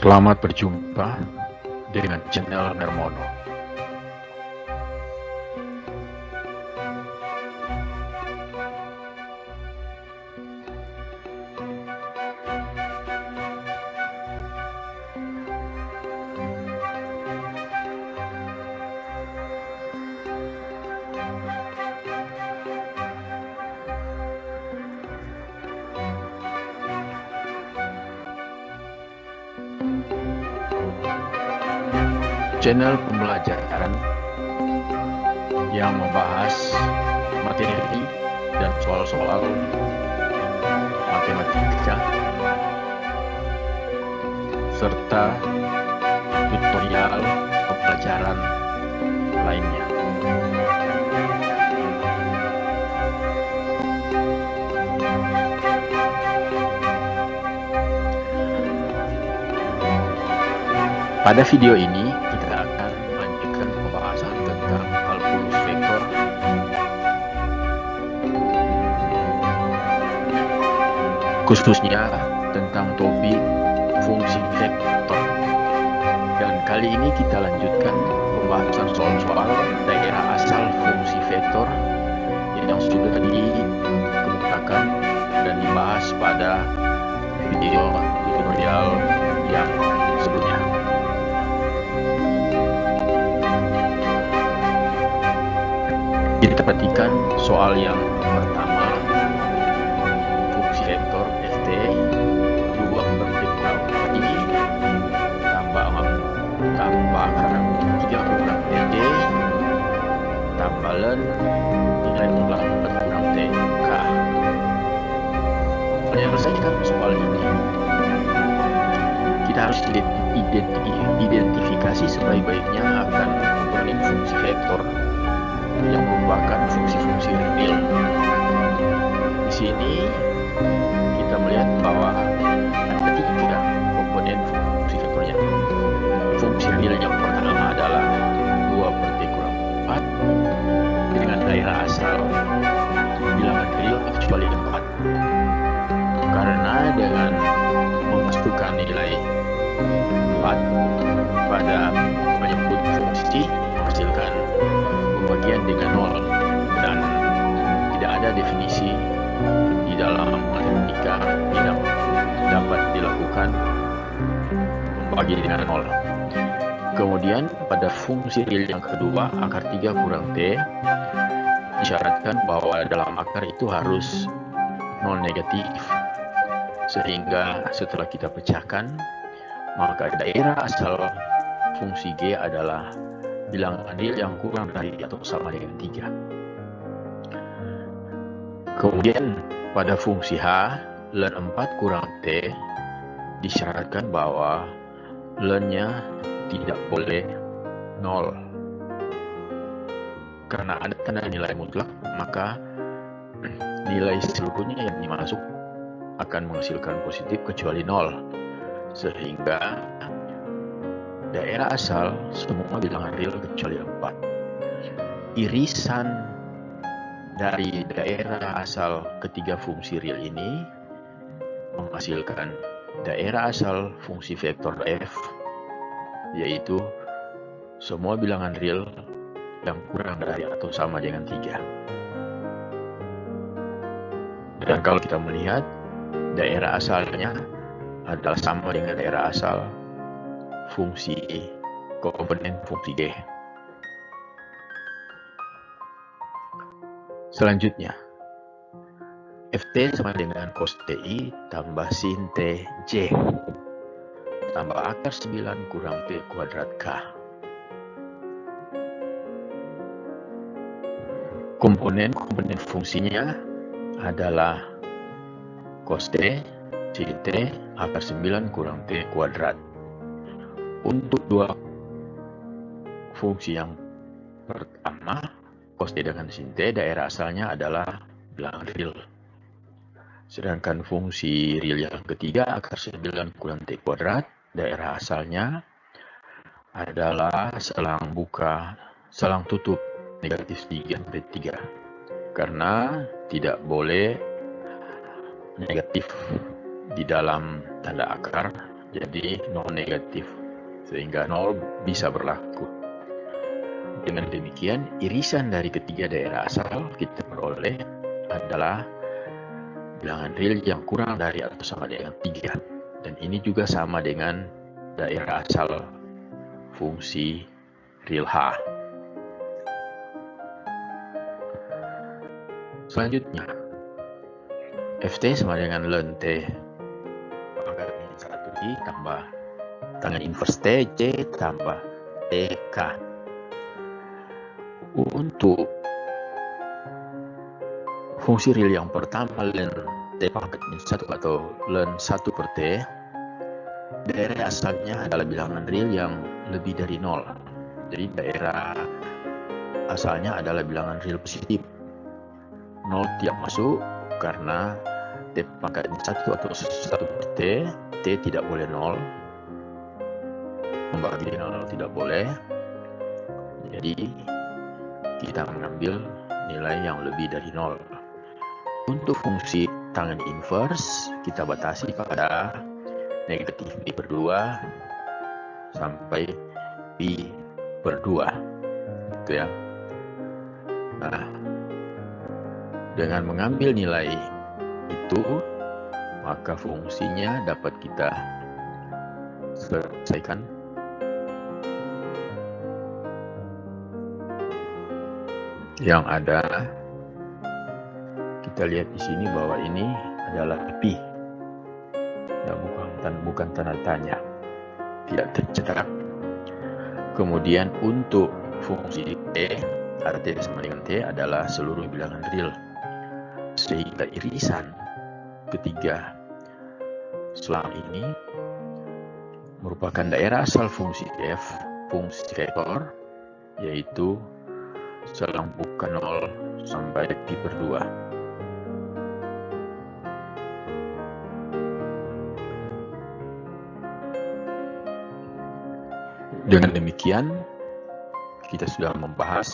Selamat berjumpa dengan channel Nermono. Channel pembelajaran yang membahas materi dan soal-soal matematika serta tutorial pembelajaran lainnya. Pada video ini kita akan melanjutkan pembahasan tentang kalkulus vektor, khususnya tentang topik fungsi vektor. Dan kali ini kita lanjutkan pembahasan soal-soal daerah asal fungsi vektor yang sudah dikemukakan dan dibahas pada video tutorial yang sebelumnya. Kita perhatikan soal yang pertama, fungsi vektor ft 2 per t kurang i tambah akar 3 kurang td tambah len nilai ulang kurang t k. Menyelesaikan soal ini, kita harus identifikasi sebaik-baiknya akan komponen fungsi vektor yang merupakan fungsi-fungsi real. Di sini kita melihat bahwa ada 3 komponen fungsi vektornya. Fungsi real yang pertama adalah 2 per t kurang 4 dengan daerah asal bilangan real kecuali 4. Karena dengan memasukkan nilai 4 pada menyebut fungsi menghasilkan pembagian dengan 0, dan tidak ada definisi di dalam matematika yang dapat dilakukan membagi dengan 0. Kemudian pada fungsi real yang kedua, akar 3 kurang t, disyaratkan bahwa dalam akar itu harus non negatif, sehingga setelah kita pecahkan maka daerah asal fungsi g adalah bilangan real yang kurang dari atau sama dengan 3. Kemudian pada fungsi h, len 4 kurang t, disyaratkan bahwa lennya tidak boleh 0. Karena ada tanda nilai mutlak, maka nilai seluruhnya yang dimasuk akan menghasilkan positif kecuali 0. Sehingga daerah asal semua bilangan real kecuali 4. Irisan dari daerah asal ketiga fungsi real ini menghasilkan daerah asal fungsi vektor f, yaitu semua bilangan real yang kurang dari atau sama dengan 3. Dan kalau kita melihat daerah asalnya adalah sama dengan daerah asal fungsi komponen fungsi g. Selanjutnya, ft sama dengan cos ti tambah sin t j tambah akar 9 kurang t kuadrat k. Komponen fungsinya adalah cos t, sin t, akar 9 kurang t kuadrat. Untuk 2 fungsi yang pertama, cos t dengan sin t, daerah asalnya adalah bilangan real. Sedangkan fungsi real yang ketiga, akar 9 kurang t kuadrat, daerah asalnya adalah selang tutup negatif 3 sampai 3. Karena tidak boleh negatif di dalam tanda akar, jadi non negatif, sehingga nol bisa berlaku. Dengan demikian, irisan dari ketiga daerah asal kita peroleh adalah bilangan real yang kurang dari atau sama dengan 3. Dan ini juga sama dengan daerah asal fungsi real H. Selanjutnya, Ft sama dengan ln T pangkat min 1 I tambah tangen inverse T C tambah TK. Untuk fungsi real yang pertama, ln T pangkat min 1 atau ln 1 per T, daerah asalnya adalah bilangan real yang lebih dari 0. Jadi daerah asalnya adalah bilangan real positif. 0 tidak masuk karena T pangkat min 1 atau 1 per T, T tidak boleh 0. Membagi 0 tidak boleh. Jadi kita mengambil nilai yang lebih dari 0. Untuk fungsi tangen inverse, kita batasi pada negatif pi per 2 sampai pi per 2. Gitu ya. Nah, dengan mengambil nilai itu, maka fungsinya dapat kita selesaikan. Yang ada, kita lihat di sini bahwa ini adalah pi, ya, bukan tanda tanya, tidak tercetak. Kemudian untuk fungsi T, RT sama dengan T adalah seluruh bilangan real, sehingga irisan ketiga selang ini merupakan daerah asal fungsi f, fungsi vektor, yaitu selang buka 0 sampai pi per 2. Dengan demikian, kita sudah membahas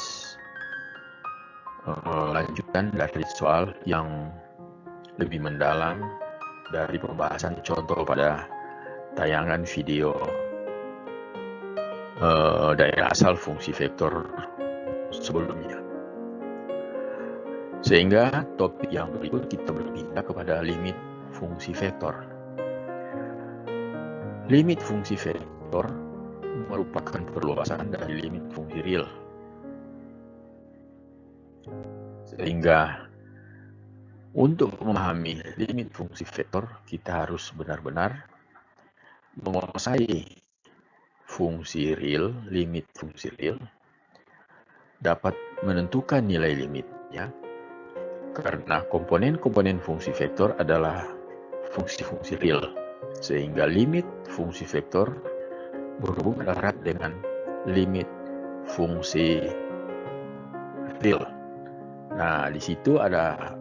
lanjutan dari soal yang lebih mendalam dari pembahasan contoh pada tayangan video daerah asal fungsi vektor sebelumnya. Sehingga topik yang berikut kita berpindah kepada limit fungsi vektor. Limit fungsi vektor merupakan perluasan dari limit fungsi real. Sehingga untuk memahami limit fungsi vektor, kita harus benar-benar menguasai fungsi real, limit fungsi real, dapat menentukan nilai limitnya, karena komponen-komponen fungsi vektor adalah fungsi-fungsi real, sehingga limit fungsi vektor berhubungan erat dengan limit fungsi real. Nah, di situ ada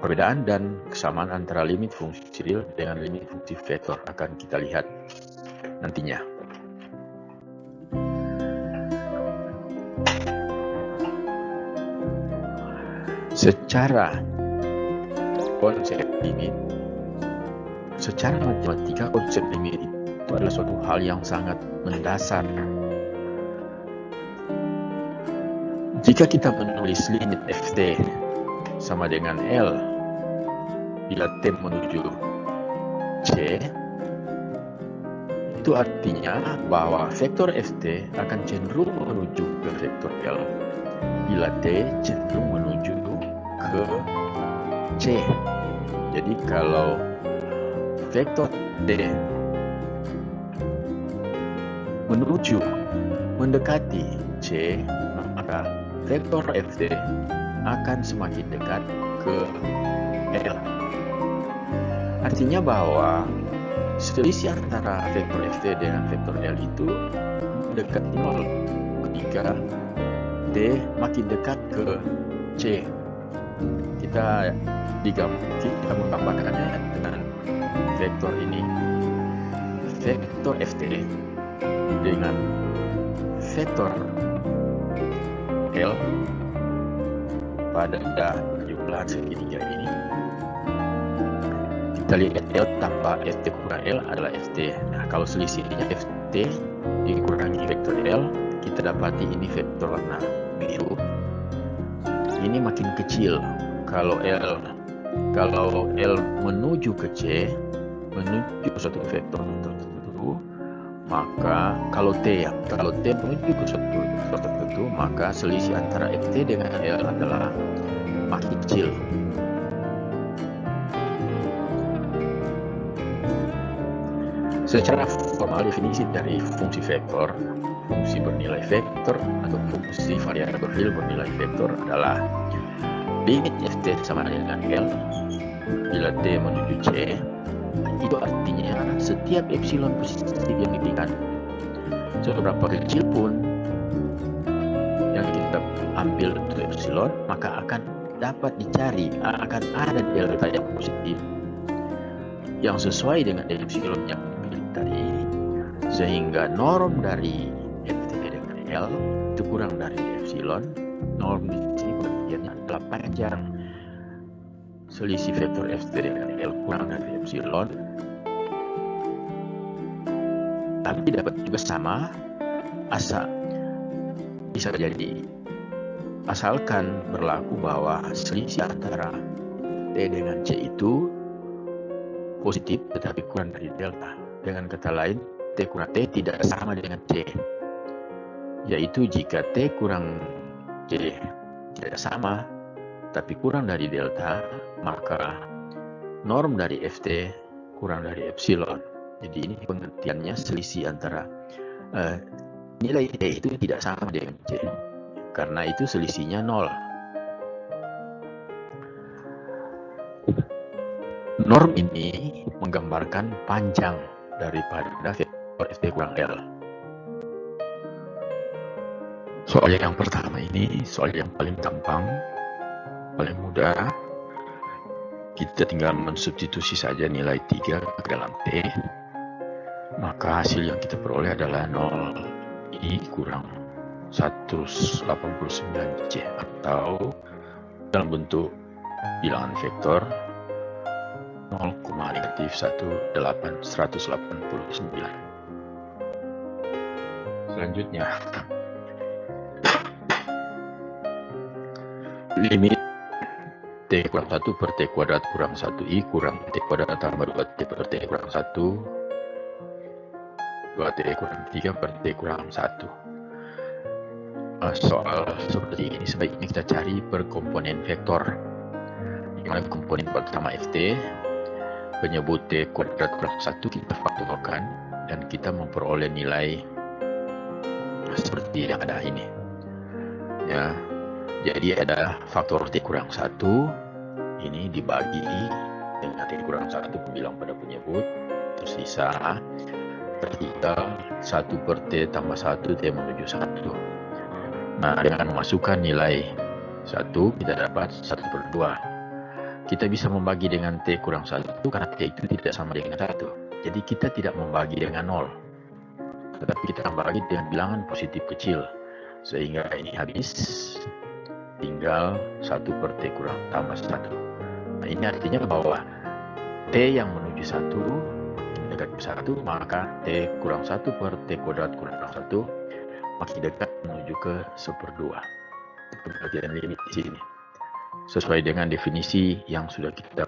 perbedaan dan kesamaan antara limit fungsi real dengan limit fungsi vektor, akan kita lihat nantinya. Secara konsep limit, secara matematika konsep limit itu adalah suatu hal yang sangat mendasar. Jika kita menulis limit Ft sama dengan L bila T menuju C, itu artinya bahwa vektor Ft akan cenderung menuju ke vektor L bila T cenderung menuju ke C. Jadi kalau vektor T mendekati C, maka vektor Ft akan semakin dekat ke L. Artinya bahwa selisih antara vektor Ft dengan vektor L itu mendekati 0 ketika T makin dekat ke C. Kita menggambarkannya dengan vektor ini. Vektor Ft dengan vektor L pada jumlah segitiga ini, kita kita lihat L tambah Ft kurang L adalah Ft. Nah, kalau selisihnya Ft dikurangi vektor L, kita dapati ini vektor warna biru. Ini makin kecil. Kalau L menuju ke C, menuju ke suatu vektor tertentu, maka kalau T menuju ke suatu vektor tertentu, maka selisih antara Ft dengan L adalah makin kecil. Secara formal, definisi dari fungsi vektor, fungsi bernilai vektor atau fungsi variabel bernilai vektor adalah limit Ft sama dengan L bila T menuju C. Itu artinya setiap epsilon positif yang diberikan, seberapa kecil pun yang kita ambil untuk epsilon, maka akan dapat dicari, akan ada delta yang positif yang sesuai dengan epsilon yang tadi, sehingga norm dari Ft dengan L itu kurang dari epsilon. Norm di sini pengertiannya adalah panjang selisih vektor Ft dengan L kurang dari epsilon. Tapi dapat juga sama, bisa jadi asalkan berlaku bahwa selisih antara T dengan C itu positif tetapi kurang dari delta. Dengan kata lain, T kurang T tidak sama dengan C, yaitu jika T kurang C tidak sama tapi kurang dari delta, maka norm dari Ft kurang dari epsilon. Jadi ini pengertiannya selisih antara nilai T itu tidak sama dengan C, karena itu selisihnya 0. Norm ini menggambarkan panjang daripada vektor Ft kurang L. Soal yang pertama ini soal yang paling gampang, paling mudah. Kita tinggal mensubstitusi saja nilai 3 ke dalam T, maka hasil yang kita peroleh adalah 0 I kurang 189C, atau dalam bentuk bilangan vektor 0,-189. Selanjutnya, limit T kurang 1 per T kuadrat kurang 1I kurang T kuadrat tambah 2T per T kurang 1, 2T kurang 3 per T kurang 1. Soal seperti ini sebaiknya kita cari per komponen vektor. Yang komponen pertama Ft, penyebut T kuadrat kurang 1 kita faktorkan dan kita memperoleh nilai seperti yang ada ini. Ya, jadi ada faktor T kurang 1 ini dibagi dengan T kurang 1 bilang pada penyebut, tersisa vertikal 1 per T tambah 1 T menuju 1. Nah, dengan memasukkan nilai 1 kita dapat 1 per 2. Kita bisa membagi dengan T kurang 1 karena T itu tidak sama dengan 1. Jadi kita tidak membagi dengan 0, tetapi kita membagi dengan bilangan positif kecil, sehingga ini habis, tinggal 1 per T kurang tambah 1. Nah, ini artinya bahwa T yang menuju 1 dekat 1, maka T kurang 1 per T kuadrat kurang 1 makin dekat menuju ke 1/2. Pengertian limit di sini sesuai dengan definisi yang sudah kita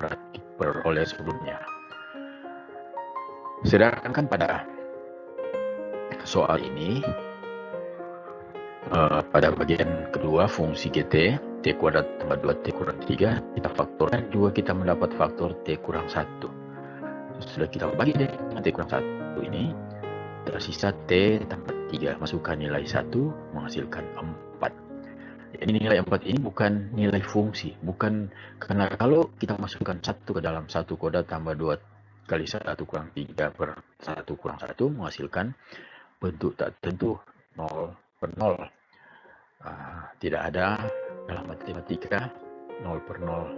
peroleh sebelumnya. Sedangkan pada soal ini, pada bagian kedua fungsi GT, T kuadrat tambah 2T kurang 3, kita faktorkan juga kita mendapat faktor T kurang 1. Sudah kita bagi dengan T kurang 1 ini, tersisa T tambah 3, masukkan nilai 1, menghasilkan 4. Jadi nilai 4 ini bukan nilai fungsi, bukan, karena kalau kita masukkan 1 ke dalam 1 kuadrat tambah 2 kali 1 kurang 3 per 1 kurang 1 menghasilkan bentuk tak tentu 0 per 0. Tidak ada dalam matematika 0 per 0,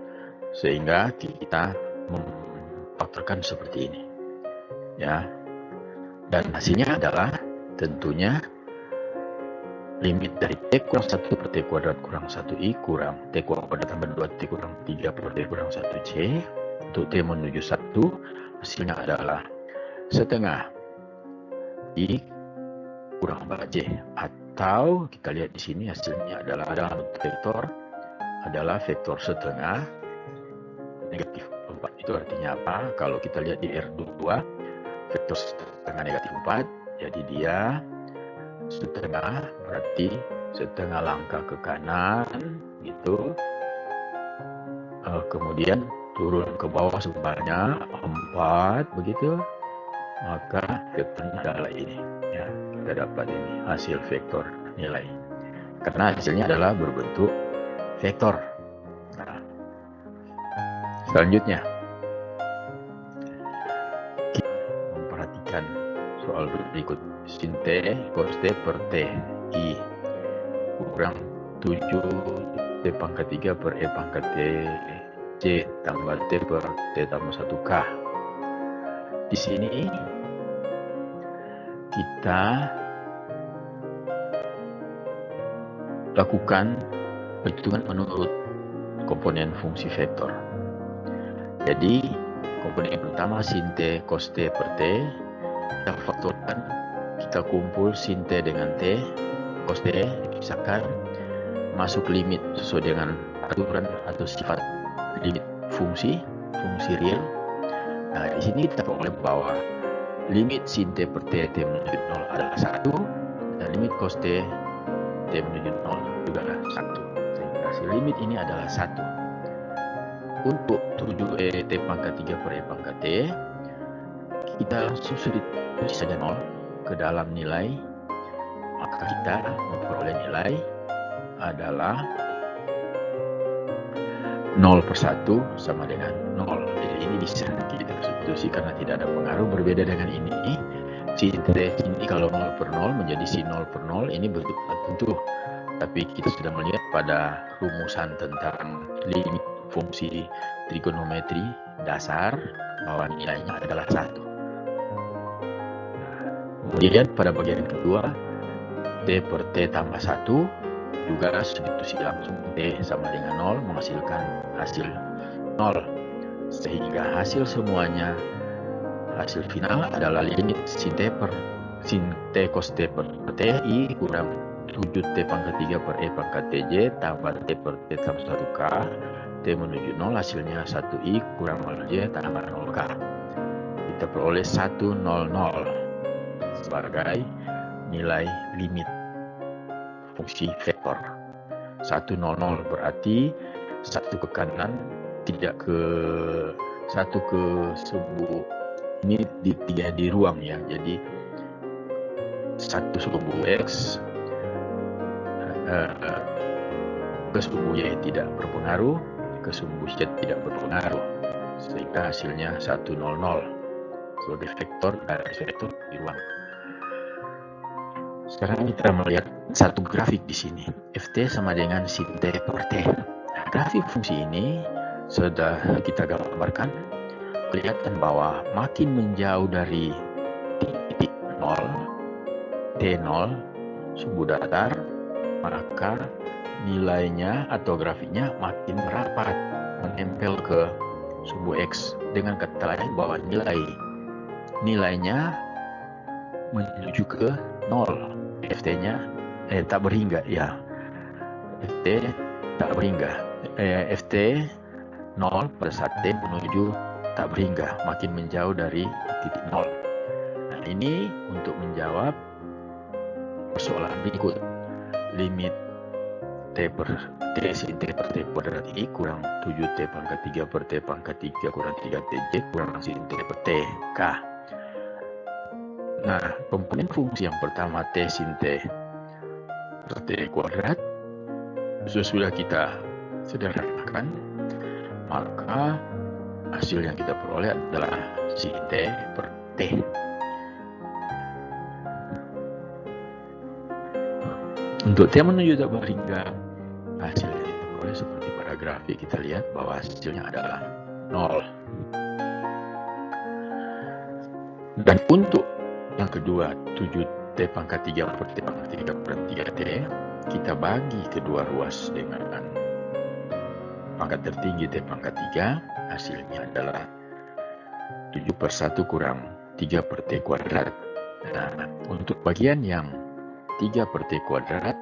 sehingga kita memfaktorkan seperti ini, ya. Dan hasilnya adalah tentunya limit dari T kurang 1 per T kuadrat kurang 1I kurang T kuadrat tambah 2T kurang 3 per T kurang 1C Untuk T menuju 1, hasilnya adalah setengah I kurang 4J. Atau kita lihat di sini hasilnya adalah dalam vektor adalah vektor setengah negatif 4. Itu artinya apa? Kalau kita lihat di R2, vektor setengah negatif 4, jadi dia setengah, berarti setengah langkah ke kanan gitu. Kemudian turun ke bawah sebanyak 4 begitu. Maka vektornya adalah ini ya, kita dapat ini hasil vektor nilai karena hasilnya adalah berbentuk vektor. Nah, selanjutnya kita memperhatikan soal berikut. Sin T cos T per T I kurang 7 T pangkat 3 per E pangkat T J tambah T per T tambah 1K. Di sini kita lakukan perhitungan menurut komponen fungsi vektor. Jadi komponen yang pertama sin T cos T per T, kita faktorkan, kita kumpul sin T dengan T, cos T dipisahkan, masuk limit sesuai dengan aturan atau sifat limit fungsi real. Nah, di sini kita peroleh bahwa limit sin T per T, T menuju 0 adalah 1, dan limit cos T, T menuju 0 juga adalah 1. Sehingga hasil limit ini adalah 1. Untuk 7E T pangkat 3 per E pangkat T, kita langsung substitusi saja 0 ke dalam nilai, maka kita memperoleh nilai adalah 0 per 1 sama dengan 0. Jadi ini bisa kita substitusi karena tidak ada pengaruh. Berbeda dengan ini, sin T ini kalau 0 per 0 menjadi sin 0 per 0, ini bentuk tertentu. Tapi kita sudah melihat pada rumusan tentang limit fungsi trigonometri dasar bahwa nilainya adalah 1. Kemudian pada bagian kedua, T per T tambah 1, juga substitusi langsung T sama dengan 0 menghasilkan hasil 0. Sehingga hasil semuanya, hasil final adalah limit sin T cos T per T I kurang 7T pangkat 3 per E pangkat TJ tambah T per T tambah 1K, T menuju 0 hasilnya 1I kurang 0J tambah 0K. Kita peroleh 100 sebagai nilai limit fungsi vektor. 100 berarti satu ke kanan, tidak ke satu ke sumbu ini tidak di ruang ya. Jadi satu sumbu X ke sumbu Y tidak berpengaruh, ke sumbu Z tidak berpengaruh, sehingga hasilnya 100 sebagai vektor dari vektor di ruang. Sekarang kita melihat satu grafik di sini. Ft sama dengan sin T per T. Nah, grafik fungsi ini sudah kita gambarkan. Kelihatan bahwa makin menjauh dari titik 0, T0, sumbu datar, maka nilainya atau grafiknya makin merapat, menempel ke sumbu X. Dengan kata lain bahwa nilainya menuju ke 0. Ft-nya tak berhingga ya. Ft tak berhingga. Ft 0 pada saat T menuju tak berhingga, makin menjauh dari titik 0. Nah, ini untuk menjawab persoalan berikut. Limit T per T sin T per T kuadrat I kurang 7T pangkat 3 per T pangkat 3 kurang 3TJ kurang sin T per T K. Nah, komponen fungsi yang pertama T sin T per T kuadrat sudah kita sederhanakan, maka hasil yang kita peroleh adalah sin T per T. Untuk T menuju tak berhingga, hasil yang kita peroleh seperti pada grafik kita lihat bahwa hasilnya adalah 0. Dan untuk yang kedua, 7T pangkat 3 per T pangkat 3 per 3T, kita bagi kedua ruas dengan pangkat tertinggi T pangkat 3, hasilnya adalah 7/1 kurang 3/T kuadrat. Nah, untuk bagian yang 3/T kuadrat,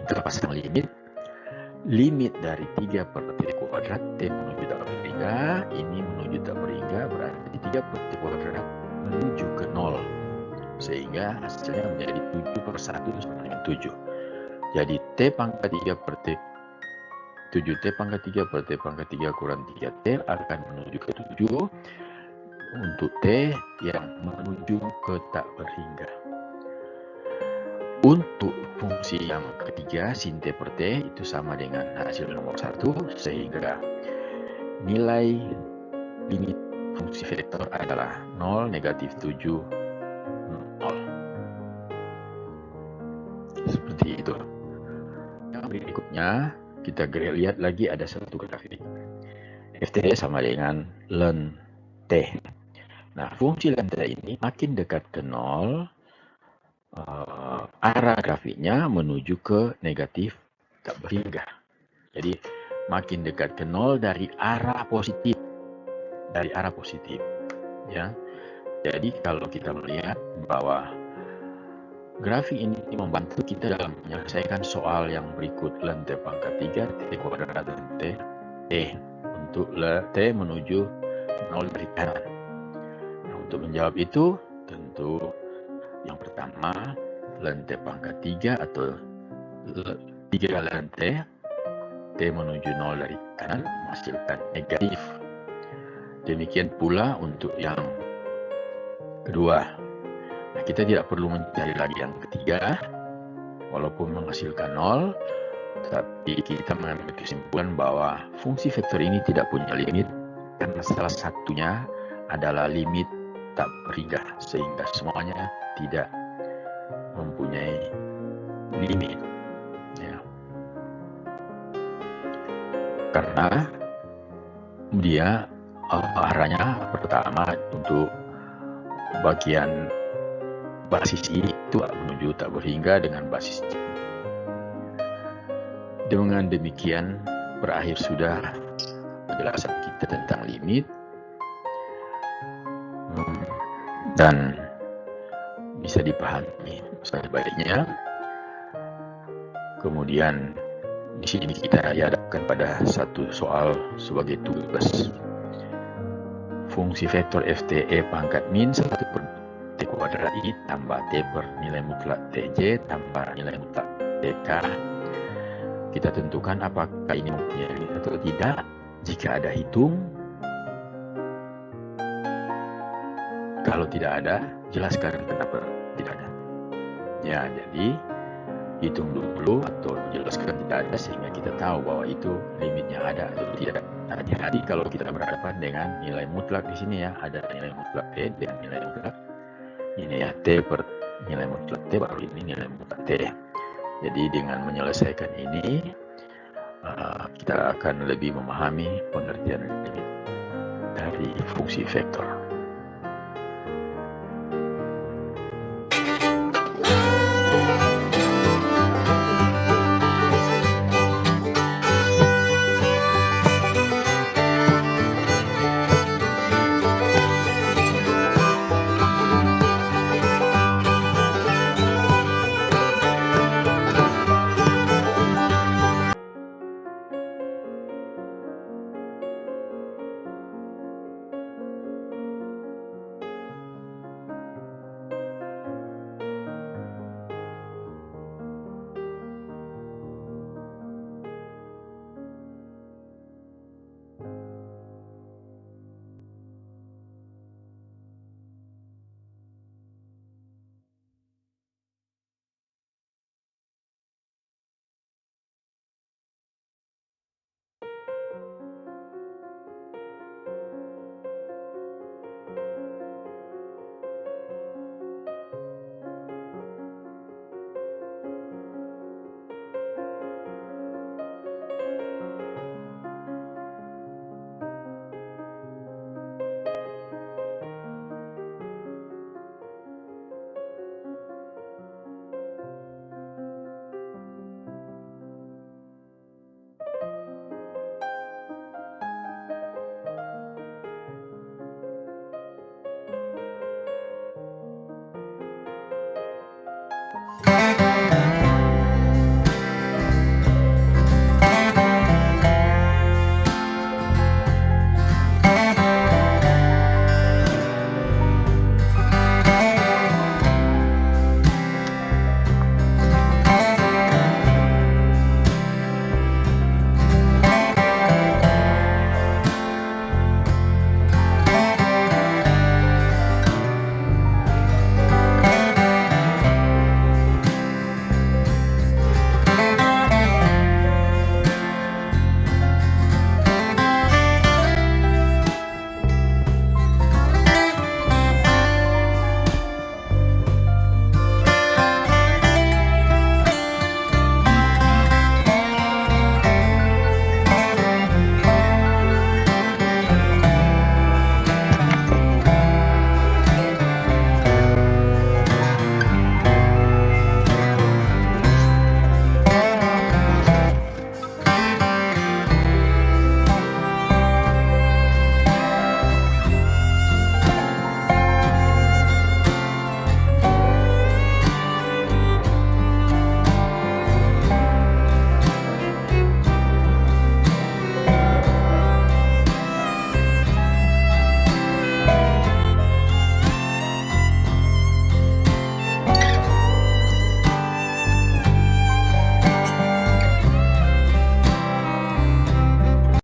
kita pasang limit dari 3/T kuadrat, T menuju tak berhingga, ini menuju tak berhingga, berarti 3/T kuadrat menuju ke 0. Sehingga hasilnya menjadi 7/1 sama dengan 7. Jadi T pangkat 3/T 7T pangkat 3/T pangkat 3 kurang 3T akan menuju ke 7 untuk T yang menuju ke tak berhingga. Untuk fungsi yang ketiga, sin T per T itu sama dengan hasil nomor 1, sehingga nilai limit fungsi vektor adalah 0, negatif 7, 0. Seperti itu. Yang berikutnya, kita lihat lagi ada satu grafik. Ft sama dengan ln T. Nah, fungsi ln T ini makin dekat ke 0, arah grafiknya menuju ke negatif tak berhingga. Jadi makin dekat ke 0 dari arah positif. Ya. Jadi kalau kita melihat bahwa grafik ini membantu kita dalam menyelesaikan soal yang berikut, ln T pangkat 3, T kuadrat dan T. Untuk T menuju 0 dari kanan. Nah, untuk menjawab itu, tentu yang pertama, ln T pangkat 3 atau 3 ln T menuju 0 dari kanan menghasilkan negatif. Demikian pula untuk yang kedua. Nah, kita tidak perlu mencari lagi yang ketiga, walaupun menghasilkan 0, tapi kita mengambil kesimpulan bahwa fungsi vektor ini tidak punya limit, karena salah satunya adalah limit tak berhingga, sehingga semuanya tidak mempunyai limit. Ya. Karena dia arahnya pertama untuk bagian basis I itu menuju tak berhingga dengan basis C. Dengan demikian berakhir sudah penjelasan kita tentang limit, dan bisa dipahami sebaiknya. Kemudian di sini kita dihadapkan pada satu soal sebagai tugas. Fungsi vektor FTE pangkat min 1 per T kuadrat I tambah T per nilai mutlak TJ tambah nilai mutlak TK. Kita tentukan apakah ini mempunyai limit atau tidak. Jika ada, hitung. Kalau tidak ada, jelaskan kenapa tidak ada. Ya, jadi hitung dulu atau jelaskan tidak ada sehingga kita tahu bahwa itu limitnya ada atau tidak. Hati-hati kalau kita berhadapan dengan nilai mutlak di sini ya, ada nilai mutlak T dengan nilai mutlak ini ya, T per nilai mutlak T baru ini nilai mutlak T. Jadi dengan menyelesaikan ini kita akan lebih memahami pengertian limit dari fungsi vektor.